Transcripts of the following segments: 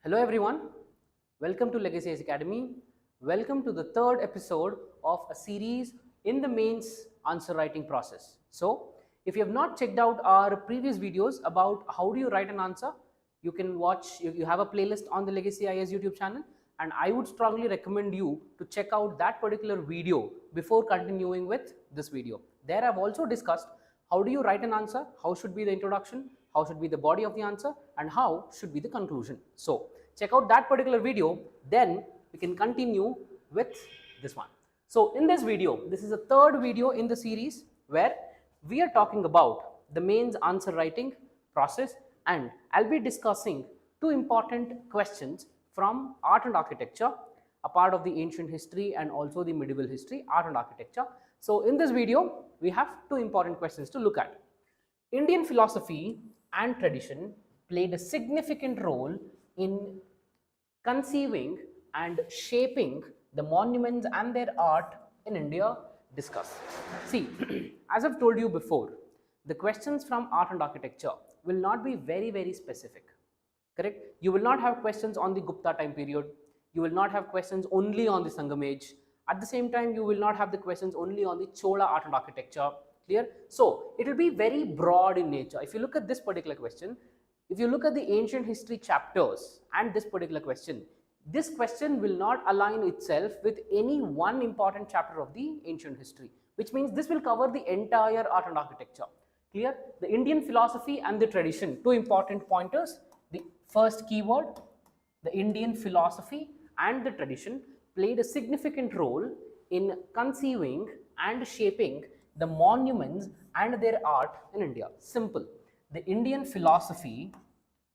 Hello everyone, welcome to Legacy IAS Academy. Welcome to the third episode of a series in the mains answer writing process. So, if you have not checked out our previous videos about how do you write an answer, you can watch, you have a playlist on the Legacy IAS YouTube channel, and I would strongly recommend you to check out that particular video before continuing with this video. There I've also discussed how do you write an answer, how should be the introduction, how should be the body of the answer, and how should be the conclusion. So check out that particular video, then we can continue with this one. So in this video, this is the third video in the series where we are talking about the mains answer writing process, and I'll be discussing two important questions from art and architecture, a part of the ancient history and also the medieval history, art and architecture. So in this video, we have two important questions to look at. Indian philosophy and tradition played a significant role in conceiving and shaping the monuments and their art in India. Discuss. See, as I've told you before, the questions from art and architecture will not be very specific, correct? You will not have questions on the Gupta time period. You will not have questions only on the Sangam age. At the same time, you will not have the questions only on the Chola art and architecture. Clear? So it will be very broad in nature. If you look at this particular question, if you look at the ancient history chapters and this particular question will not align itself with any one important chapter of the ancient history, which means this will cover the entire art and architecture. Clear? The Indian philosophy and the tradition, two important pointers. The first keyword, the Indian philosophy and the tradition played a significant role in conceiving and shaping the monuments and their art in India. Simple. The Indian philosophy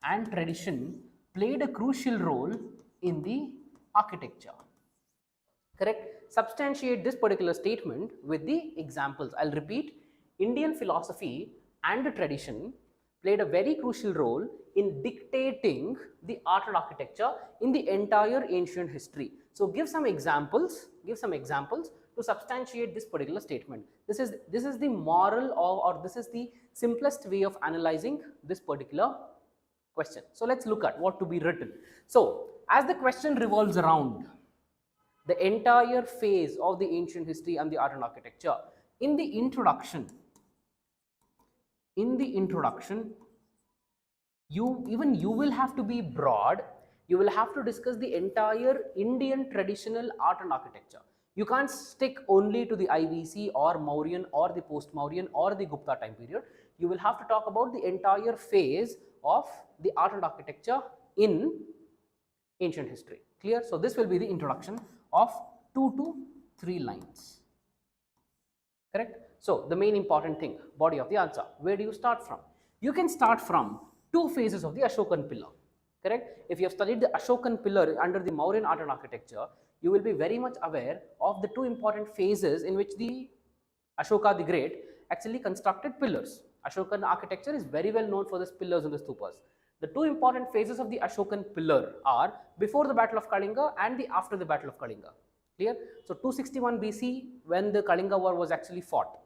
and tradition played a crucial role in the architecture. Correct? Substantiate this particular statement with the examples. I'll repeat. Indian philosophy and the tradition played a very crucial role in dictating the art and architecture in the entire ancient history. So give some examples to substantiate this particular statement. This is the moral or this is the simplest way of analyzing this particular question. So let's look at what to be written. So as the question revolves around the entire phase of the ancient history and the art and architecture, in the introduction, you will have to be broad. You will have to discuss the entire Indian traditional art and architecture. You can't stick only to the IVC or Mauryan or the post-Mauryan or the Gupta time period. You will have to talk about the entire phase of the art and architecture in ancient history. Clear? So this will be the introduction of 2 to 3 lines. Correct? So the main important thing, body of the answer. Where do you start from? You can start from two phases of the Ashokan pillar. Correct? If you have studied the Ashokan pillar under the Mauryan art and architecture, you will be very much aware of the two important phases in which the Ashoka the Great actually constructed pillars. Ashokan architecture is very well known for the pillars and the stupas. The two important phases of the Ashokan pillar are before the Battle of Kalinga and the after the Battle of Kalinga. Clear? So 261 BC when the Kalinga war was actually fought.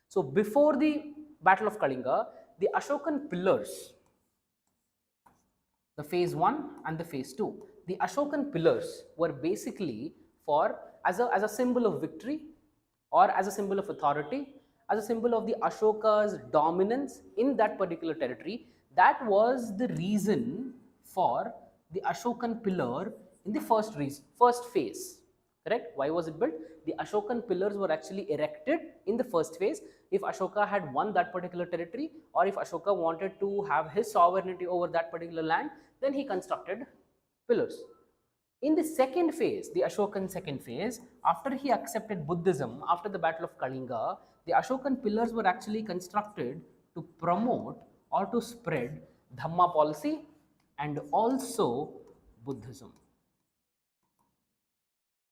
So before the Battle of Kalinga, the Ashokan pillars, the phase 1 and the phase 2, the Ashokan pillars were basically for as a symbol of victory or as a symbol of authority, as a symbol of the Ashoka's dominance in that particular territory. That was the reason for the Ashokan pillar in the first phase. Correct? Why was it built? The Ashokan pillars were actually erected in the first phase. If Ashoka had won that particular territory, or if Ashoka wanted to have his sovereignty over that particular land, then he constructed pillars. In the second phase, the Ashokan second phase, after he accepted Buddhism, after the Battle of Kalinga, the Ashokan pillars were actually constructed to promote or to spread Dhamma policy and also Buddhism.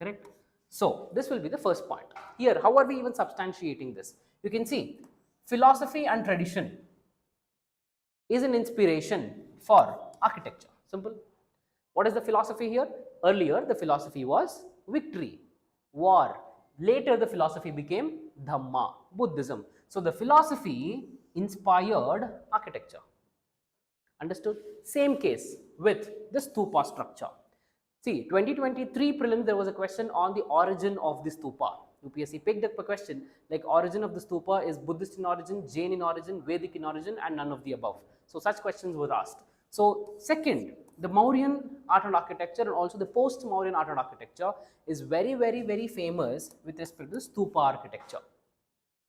Correct? So this will be the first point. Here, how are we even substantiating this? You can see philosophy and tradition is an inspiration for architecture. Simple. What is the philosophy here? Earlier, the philosophy was victory, war. Later, the philosophy became Dhamma, Buddhism. So the philosophy inspired architecture. Understood? Same case with the stupa structure. See, 2023 prelim, there was a question on the origin of the stupa. UPSC picked up a question like origin of the stupa is Buddhist in origin, Jain in origin, Vedic in origin, and none of the above. So such questions were asked. So second, the Mauryan art and architecture and also the post-Mauryan art and architecture is very famous with respect to the stupa architecture.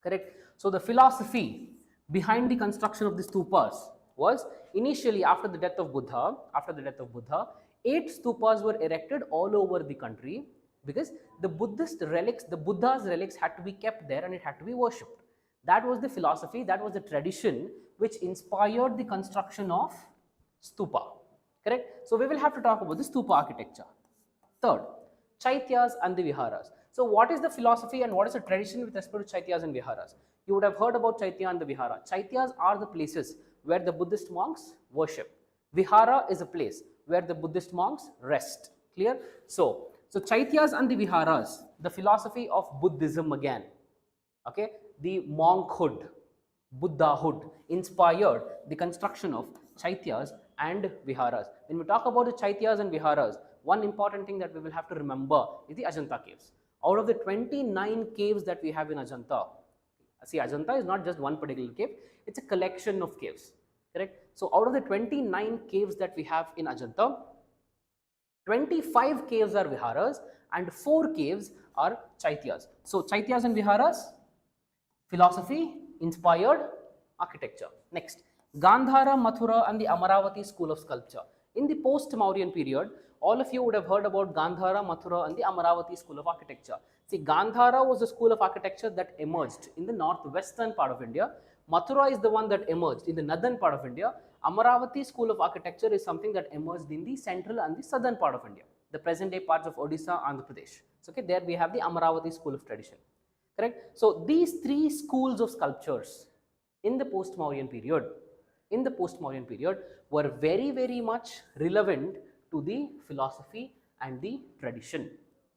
Correct? So the philosophy behind the construction of the stupas was initially after the death of Buddha, 8 stupas were erected all over the country because the Buddhist relics, the Buddha's relics had to be kept there and it had to be worshipped. That was the philosophy, that was the tradition which inspired the construction of stupa. Correct? So we will have to talk about the stupa architecture. Third, chaityas and the viharas. So what is the philosophy and what is the tradition with respect to chaityas and viharas? You would have heard about chaitya and the vihara. Chaityas are the places where the Buddhist monks worship. Vihara is a place where the Buddhist monks rest. Clear? So chaityas and the viharas, the philosophy of Buddhism again, okay, the monkhood, Buddhahood inspired the construction of chaityas and viharas. When we talk about the chaityas and viharas, one important thing that we will have to remember is the Ajanta caves. Out of the 29 caves that we have in Ajanta, see, Ajanta is not just one particular cave, it's a collection of caves, correct? So out of the 29 caves that we have in Ajanta, 25 caves are viharas and 4 caves are chaityas. So chaityas and viharas, philosophy inspired architecture. Next, Gandhara, Mathura and the Amaravati school of sculpture. In the post-Mauryan period, all of you would have heard about Gandhara, Mathura and the Amaravati school of architecture. See, Gandhara was a school of architecture that emerged in the northwestern part of India. Mathura is the one that emerged in the northern part of India. Amaravati school of architecture is something that emerged in the central and the southern part of India, the present day parts of Odisha, Andhra Pradesh. So, okay, there we have the Amaravati school of tradition. Correct? So these 3 schools of sculptures in the post-Mauryan period, were very much relevant to the philosophy and the tradition.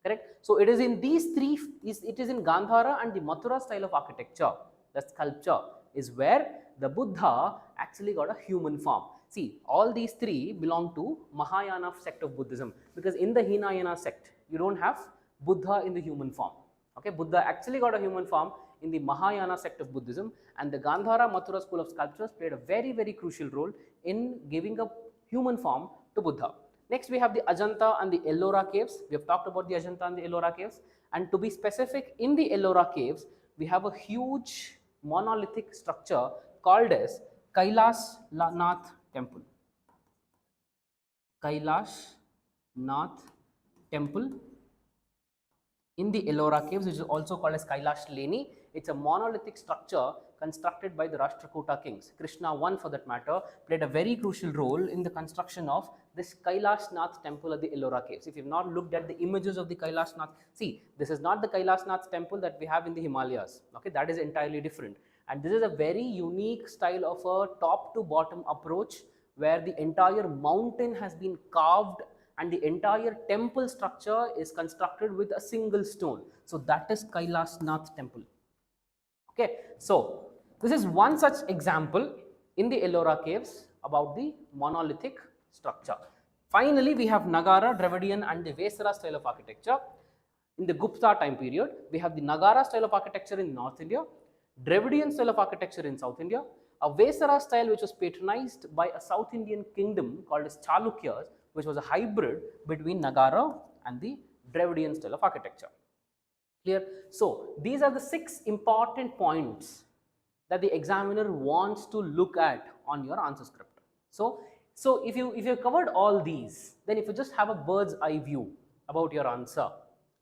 Correct? So it is in these 3, it is in Gandhara and the Mathura style of architecture, the sculpture is where the Buddha actually got a human form. See, all these 3 belong to Mahayana sect of Buddhism, because in the Hinayana sect, you don't have Buddha in the human form. Okay, Buddha actually got a human form in the Mahayana sect of Buddhism, and the Gandhara Mathura school of sculptures played a very crucial role in giving a human form to Buddha. Next, we have the Ajanta and the Ellora caves. We have talked about the Ajanta and the Ellora caves, and to be specific, in the Ellora caves, we have a huge monolithic structure called as Kailash Nath Temple. Kailash Nath Temple in the Ellora caves, which is also called as Kailash Leni. It's a monolithic structure constructed by the Rashtrakuta kings. Krishna I, for that matter, played a very crucial role in the construction of this Kailash Nath temple at the Ellora caves. If you have not looked at the images of the Kailash Nath, see, this is not the Kailash Nath temple that we have in the Himalayas. Okay, that is entirely different. And this is a very unique style of a top to bottom approach where the entire mountain has been carved and the entire temple structure is constructed with a single stone. So that is Kailash Nath temple. Okay, so this is one such example in the Ellora caves about the monolithic structure. Finally, we have Nagara, Dravidian and the Vesara style of architecture. In the Gupta time period, we have the Nagara style of architecture in North India, Dravidian style of architecture in South India, a Vesara style which was patronized by a South Indian kingdom called as Chalukyas, which was a hybrid between Nagara and the Dravidian style of architecture. Clear? So these are the 6 important points that the examiner wants to look at on your answer script. So if you have covered all these, then if you just have a bird's eye view about your answer,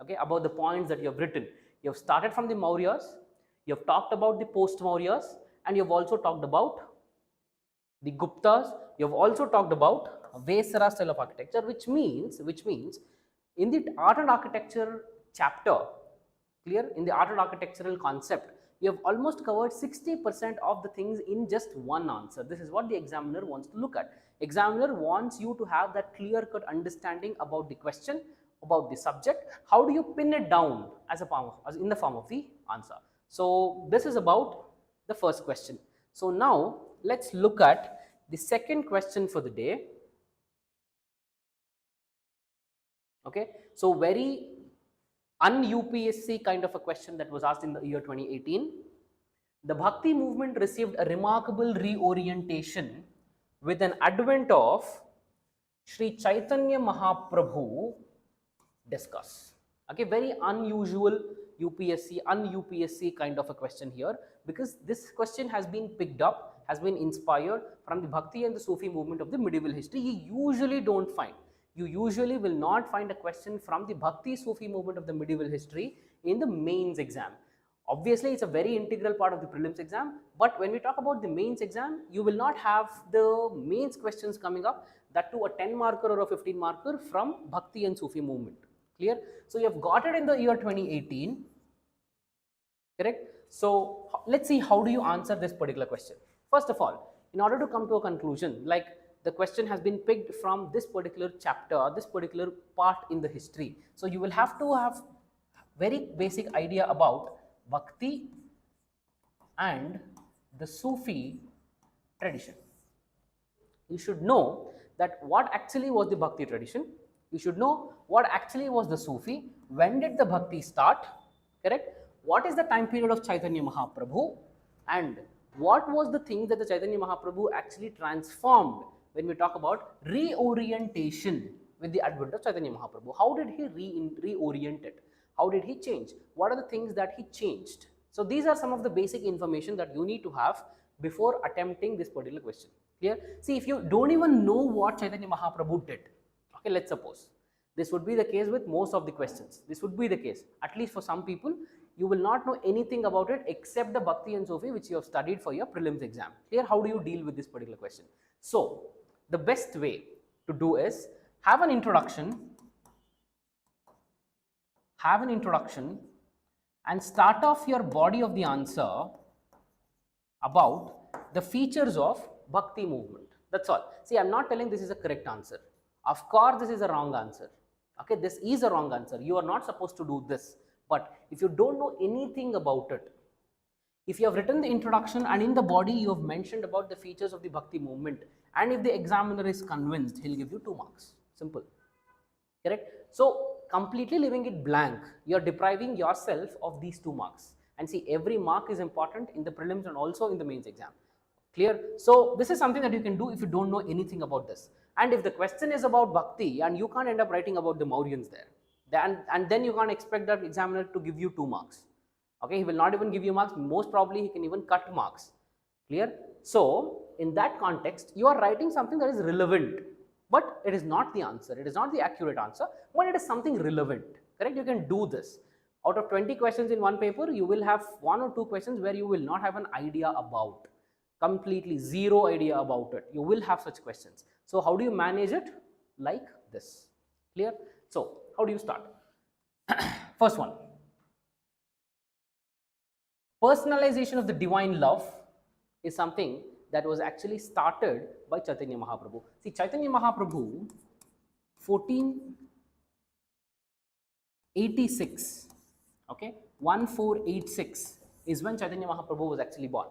okay, about the points that you have written, you have started from the Mauryas, you have talked about the post-Mauryas, and you have also talked about the Guptas, you have also talked about Vesara style of architecture, which means in the art and architecture chapter, clear, in the art and architectural concept, you have almost covered 60% of the things in just one answer. This is what the examiner wants to look at. Examiner wants you to have that clear-cut understanding about the question, about the subject. How do you pin it down as in the form of the answer? So this is about the first question. So now let's look at the second question for the day. Okay, so very un-UPSC kind of a question that was asked in the year 2018. The Bhakti movement received a remarkable reorientation with an advent of Sri Chaitanya Mahaprabhu. Discuss. Okay, very unusual UPSC, un-UPSC kind of a question here, because this question has been picked up, has been inspired from the Bhakti and the Sufi movement of the medieval history. You usually will not find a question from the Bhakti Sufi movement of the medieval history in the mains exam. Obviously, it's a very integral part of the prelims exam, but when we talk about the mains exam, you will not have the mains questions coming up, that to a 10 marker or a 15 marker from Bhakti and Sufi movement. Clear? So you have got it in the year 2018, correct? So let's see, how do you answer this particular question? First of all, in order to come to a conclusion, like the question has been picked from this particular chapter, this particular part in the history. So you will have to have very basic idea about Bhakti and the Sufi tradition. You should know that what actually was the Bhakti tradition. You should know what actually was the Sufi. When did the Bhakti start? Correct? What is the time period of Chaitanya Mahaprabhu? And what was the thing that the Chaitanya Mahaprabhu actually transformed when we talk about reorientation with the advent of Chaitanya Mahaprabhu? How did he reorient it? How did he change? What are the things that he changed? So these are some of the basic information that you need to have before attempting this particular question. Clear? See, if you don't even know what Chaitanya Mahaprabhu did, okay, let's suppose this would be the case with most of the questions. This would be the case, at least for some people. You will not know anything about it except the Bhakti and Sufi which you have studied for your prelims exam. Clear? How do you deal with this particular question? So the best way to do is have an introduction and start off your body of the answer about the features of Bhakti movement. That's all. See, I'm not telling this is a correct answer. Of course, this is a wrong answer. Okay, this is a wrong answer. You are not supposed to do this. But if you don't know anything about it, if you have written the introduction and in the body you have mentioned about the features of the Bhakti movement, and if the examiner is convinced, he'll give you 2 marks. Simple. Correct? So completely leaving it blank, you are depriving yourself of these 2 marks. And see, every mark is important in the prelims and also in the mains exam. Clear? So this is something that you can do if you don't know anything about this. And if the question is about Bhakti and you can't end up writing about the Mauryans there, and then you can't expect that examiner to give you 2 marks. Okay, he will not even give you marks. Most probably he can even cut marks. Clear? So in that context, you are writing something that is relevant, but it is not the answer. It is not the accurate answer, but it is something relevant. Correct? You can do this. Out of 20 questions in one paper, you will have 1 or 2 questions where you will not have an idea about. Completely zero idea about it. You will have such questions. So how do you manage it? Like this. Clear? So how do you start? First one. Personalization of the divine love is something that was actually started by Chaitanya Mahaprabhu. See, Chaitanya Mahaprabhu, 1486, okay, 1486 is when Chaitanya Mahaprabhu was actually born.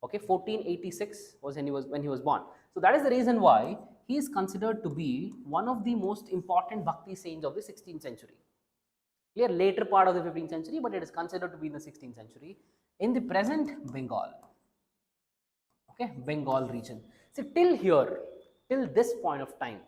Okay, 1486 was when he was born. So that is the reason why he is considered to be one of the most important Bhakti saints of the 16th century. Clear? Later part of the 15th century, but it is considered to be in the 16th century in the present Bengal. Okay, Bengal region. See, till here, till this point of time,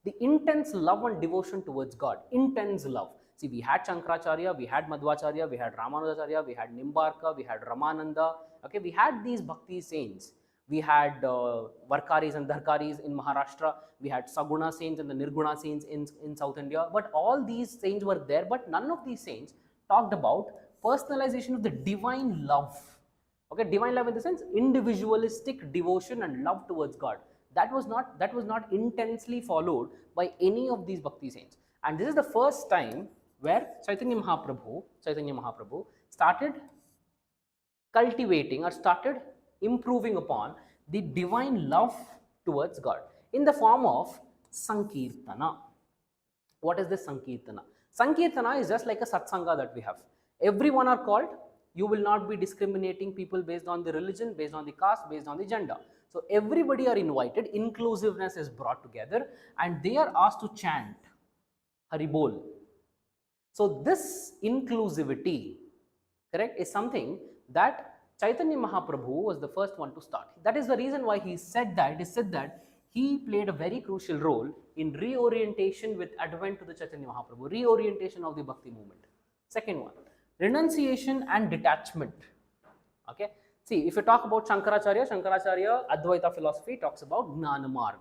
the intense love and devotion towards God, intense love. See, we had Shankaracharya, we had Madhvacharya, we had Ramanujacharya, we had Nimbarka, we had Ramananda. Okay, we had these Bhakti saints. We had Varkaris and Dharkaris in Maharashtra. We had Saguna saints and the Nirguna saints in South India. But all these saints were there, but none of these saints talked about personalization of the divine love. Okay, divine love in the sense individualistic devotion and love towards God. That was not intensely followed by any of these Bhakti saints. And this is the first time where Chaitanya Mahaprabhu started cultivating or started improving upon the divine love towards God in the form of Sankirtana. What is this Sankirtana? Sankirtana is just like a satsanga that we have. Everyone are called. You will not be discriminating people based on the religion, based on the caste, based on the gender. So everybody are invited, inclusiveness is brought together, and they are asked to chant Haribol. So this inclusivity, correct, is something that Chaitanya Mahaprabhu was the first one to start. That is the reason why he said that. It is said that he played a very crucial role in reorientation with advent to the Chaitanya Mahaprabhu, reorientation of the Bhakti movement. Second one, renunciation and detachment. Okay, see, if you talk about Shankaracharya, Advaita philosophy talks about Gnana Marg.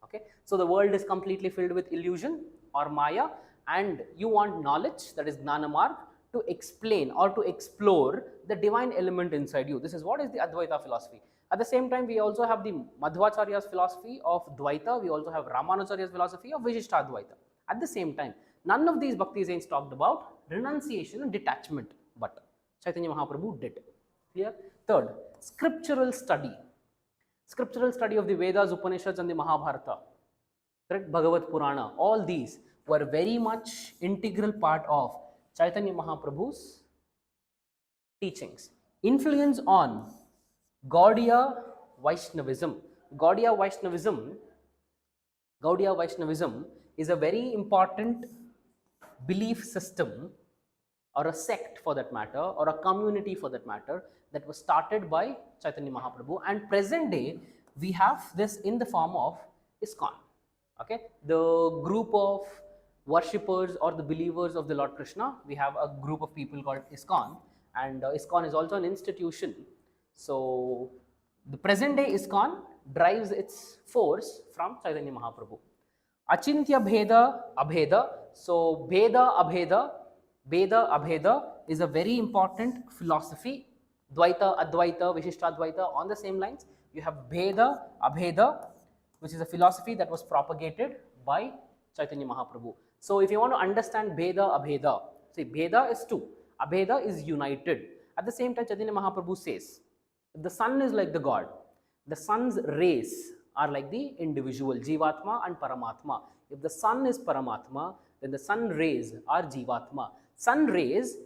Okay, so the world is completely filled with illusion or Maya, and you want knowledge, that is Gnana Marg, to explain or to explore the divine element inside you. This is what is the Advaita philosophy. At the same time, we also have the Madhvacharya's philosophy of Dvaita. We also have Ramanujacharya's philosophy of Vishishtadvaita. At the same time, none of these Bhakti saints talked about renunciation and detachment, but Chaitanya Mahaprabhu did. Clear? Third, scriptural study. Scriptural study of the Vedas, Upanishads and the Mahabharata. Correct? Bhagavad Purana. All these were very much integral part of Chaitanya Mahaprabhu's teachings. Influence on Gaudiya Vaishnavism. Gaudiya Vaishnavism is a very important belief system, or a sect for that matter, or a community for that matter, that was started by Chaitanya Mahaprabhu, and present day we have this in the form of ISKCON. Okay, the group of worshippers or the believers of the Lord Krishna, we have a group of people called ISKCON, and ISKCON is also an institution. So the present day ISKCON drives its force from Chaitanya Mahaprabhu. Achintya Bheda Abheda. So Bheda Abheda is a very important philosophy. Dvaita, Advaita, Vishishtadvaita, on the same lines. You have Bheda Abheda, which is a philosophy that was propagated by Chaitanya Mahaprabhu. So if you want to understand Bheda Abheda, see, Bheda is two, Abheda is united. At the same time, Chaitanya Mahaprabhu says, the sun is like the God. The sun's rays are like the individual, Jivatma and Paramatma. If the sun is Paramatma, then the sun rays are Jivatma. Sun rays,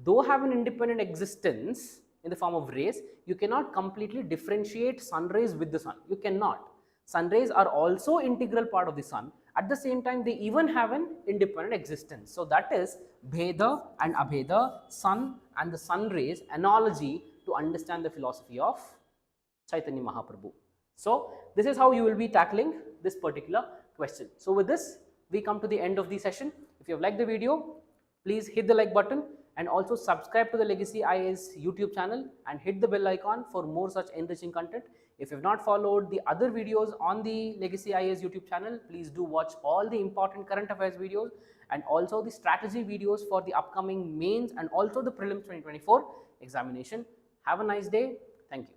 though have an independent existence in the form of rays, you cannot completely differentiate sun rays with the sun. You cannot. Sun rays are also integral part of the sun. At the same time, they even have an independent existence. So that is Bheda and Abheda, sun and the sun rays analogy to understand the philosophy of Chaitanya Mahaprabhu. So this is how you will be tackling this particular question. So with this, we come to the end of the session. If you have liked the video, please hit the like button and also subscribe to the Legacy IAS YouTube channel and hit the bell icon for more such enriching content. If you have not followed the other videos on the Legacy IAS YouTube channel, please do watch all the important current affairs videos and also the strategy videos for the upcoming mains and also the prelims 2024 examination. Have a nice day. Thank you.